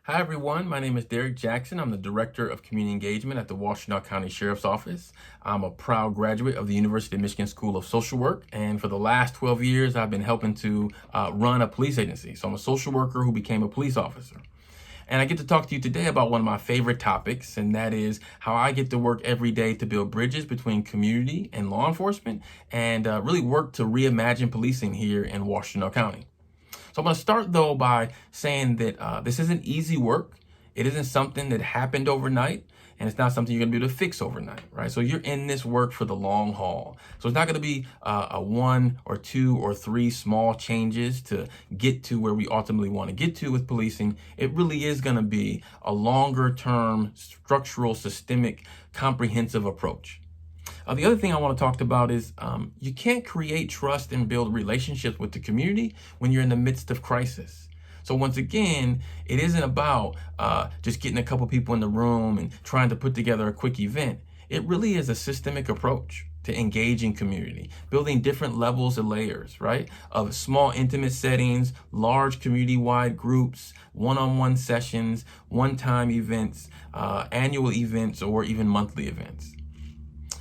Hi everyone, my name is Derrick Jackson. I'm the Director of Community Engagement at the Washtenaw County Sheriff's Office. I'm a proud graduate of the University of Michigan School of Social Work, and for the last 12 years I've been helping to run a police agency. So I'm a social worker who became a police officer. And I get to talk to you today about one of my favorite topics, and that is how I get to work every day to build bridges between community and law enforcement and really work to reimagine policing here in Washtenaw County. So I'm going to start though by saying that this isn't easy work. It isn't something that happened overnight, and it's not something you're going to be able to fix overnight, right? So you're in this work for the long haul. So it's not going to be a 1 or 2 or 3 small changes to get to where we ultimately want to get to with policing. It really is going to be a longer term, structural, systemic, comprehensive approach. The other thing I want to talk about is you can't create trust and build relationships with the community when you're in the midst of crisis. So once again, it isn't about just getting a couple people in the room and trying to put together a quick event. It really is a systemic approach to engaging community, building different levels and layers, right? Of small, intimate settings, large community-wide groups, one-on-one sessions, one-time events, annual events, or even monthly events.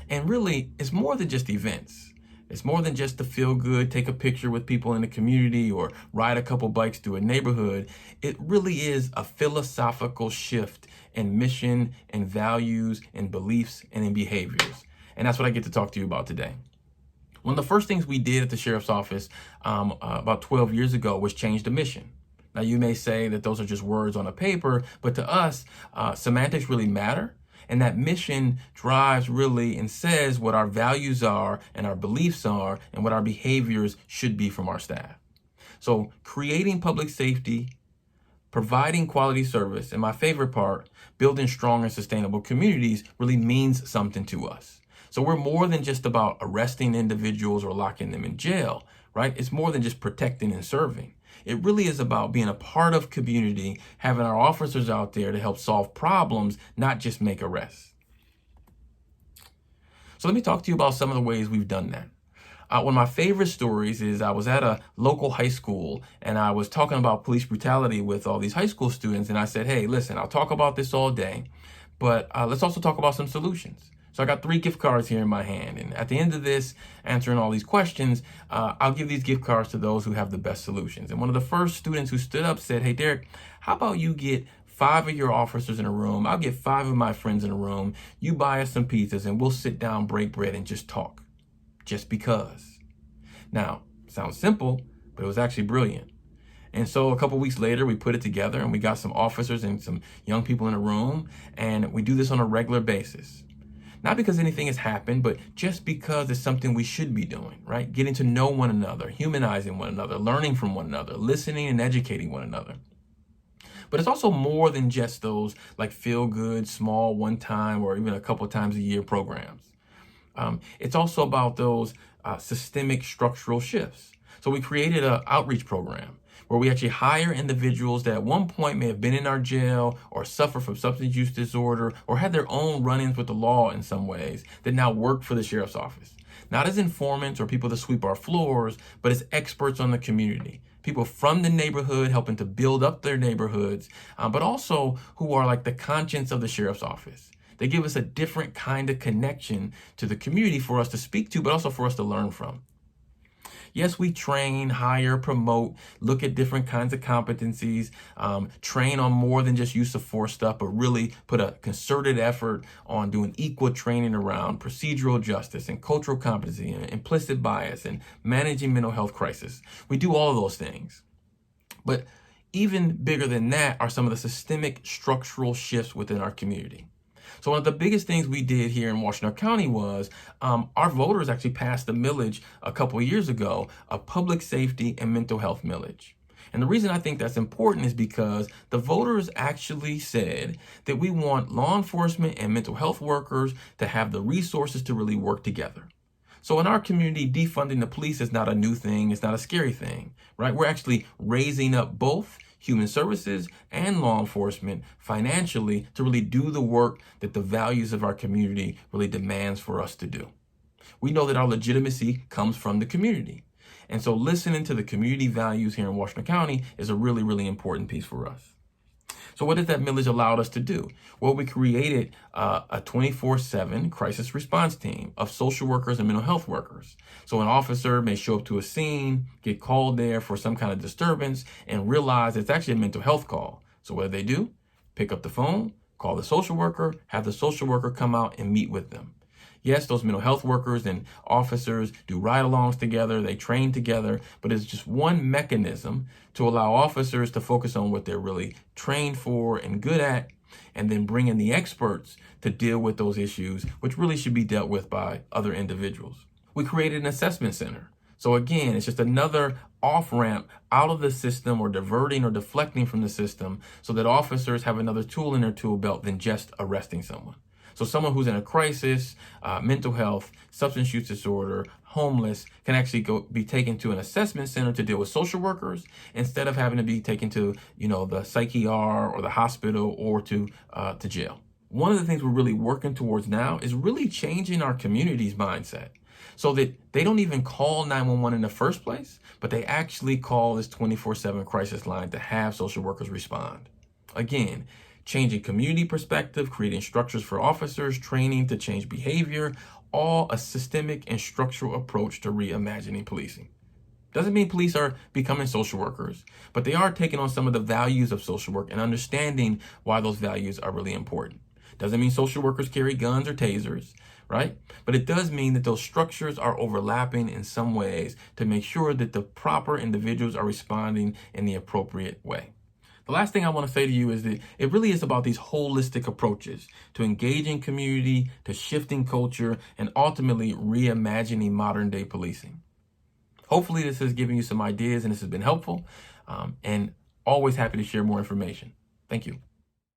And really, it's more than just events. It's more than just to feel good, take a picture with people in the community, or ride a couple bikes through a neighborhood. It really is a philosophical shift in mission and values and beliefs and in behaviors. And that's what I get to talk to you about today. One of the first things we did at the Sheriff's Office about 12 years ago was change the mission. Now, you may say that those are just words on a paper, but to us, semantics really matter. And that mission drives really and says what our values are and our beliefs are and what our behaviors should be from our staff. So creating public safety, providing quality service, and my favorite part, building strong and sustainable communities really means something to us. So we're more than just about arresting individuals or locking them in jail, right? It's more than just protecting and serving. It really is about being a part of community, having our officers out there to help solve problems, not just make arrests. So let me talk to you about some of the ways we've done that. One of my favorite stories is I was at a local high school and I was talking about police brutality with all these high school students. And I said, hey, listen, I'll talk about this all day, but let's also talk about some solutions. So I got 3 gift cards here in my hand. And at the end of this, answering all these questions, I'll give these gift cards to those who have the best solutions. And one of the first students who stood up said, hey, Derrick, how about you get 5 of your officers in a room? I'll get 5 of my friends in a room. You buy us some pizzas and we'll sit down, break bread, and just talk. Just because. Now, sounds simple, but it was actually brilliant. And so a couple weeks later, we put it together and we got some officers and some young people in a room. And we do this on a regular basis. Not because anything has happened, but just because it's something we should be doing, right? Getting to know one another, humanizing one another, learning from one another, listening and educating one another. But it's also more than just those like feel good, small, one time, or even a couple times a year programs. It's also about those systemic structural shifts. So we created an outreach program where we actually hire individuals that at one point may have been in our jail or suffer from substance use disorder or had their own run-ins with the law in some ways that now work for the sheriff's office. Not as informants or people to sweep our floors, but as experts on the community. People from the neighborhood helping to build up their neighborhoods, but also who are like the conscience of the sheriff's office. They give us a different kind of connection to the community for us to speak to, but also for us to learn from. Yes, we train, hire, promote, look at different kinds of competencies, train on more than just use of force stuff, but really put a concerted effort on doing equal training around procedural justice and cultural competency and implicit bias and managing mental health crisis. We do all of those things. But even bigger than that are some of the systemic structural shifts within our community. So one of the biggest things we did here in Washtenaw County was our voters actually passed a millage a couple of years ago, a public safety and mental health millage. And the reason I think that's important is because the voters actually said that we want law enforcement and mental health workers to have the resources to really work together. So in our community, defunding the police is not a new thing. It's not a scary thing, right? We're actually raising up both human services and law enforcement financially to really do the work that the values of our community really demands for us to do. We know that our legitimacy comes from the community. And so listening to the community values here in Washtenaw County is a really, really important piece for us. So what has that millage allowed us to do? Well, we created a 24/7 crisis response team of social workers and mental health workers. So an officer may show up to a scene, get called there for some kind of disturbance, and realize it's actually a mental health call. So what do? Pick up the phone, call the social worker, have the social worker come out and meet with them. Yes, those mental health workers and officers do ride-alongs together, they train together, but it's just one mechanism to allow officers to focus on what they're really trained for and good at, and then bring in the experts to deal with those issues, which really should be dealt with by other individuals. We created an assessment center. So again, it's just another off-ramp out of the system, or diverting or deflecting from the system, so that officers have another tool in their tool belt than just arresting someone. So someone who's in a crisis, mental health, substance use disorder, homeless, can actually be taken to an assessment center to deal with social workers, instead of having to be taken to, the psych ER or the hospital, or to jail. One of the things we're really working towards now is really changing our community's mindset, so that they don't even call 911 in the first place, but they actually call this 24/7 crisis line to have social workers respond. Again, changing community perspective, creating structures for officers, training to change behavior, all a systemic and structural approach to reimagining policing. Doesn't mean police are becoming social workers, but they are taking on some of the values of social work and understanding why those values are really important. Doesn't mean social workers carry guns or tasers, right? But it does mean that those structures are overlapping in some ways to make sure that the proper individuals are responding in the appropriate way. The last thing I want to say to you is that it really is about these holistic approaches to engaging community, to shifting culture, and ultimately reimagining modern day policing. Hopefully this has given you some ideas and this has been helpful, and always happy to share more information. Thank you.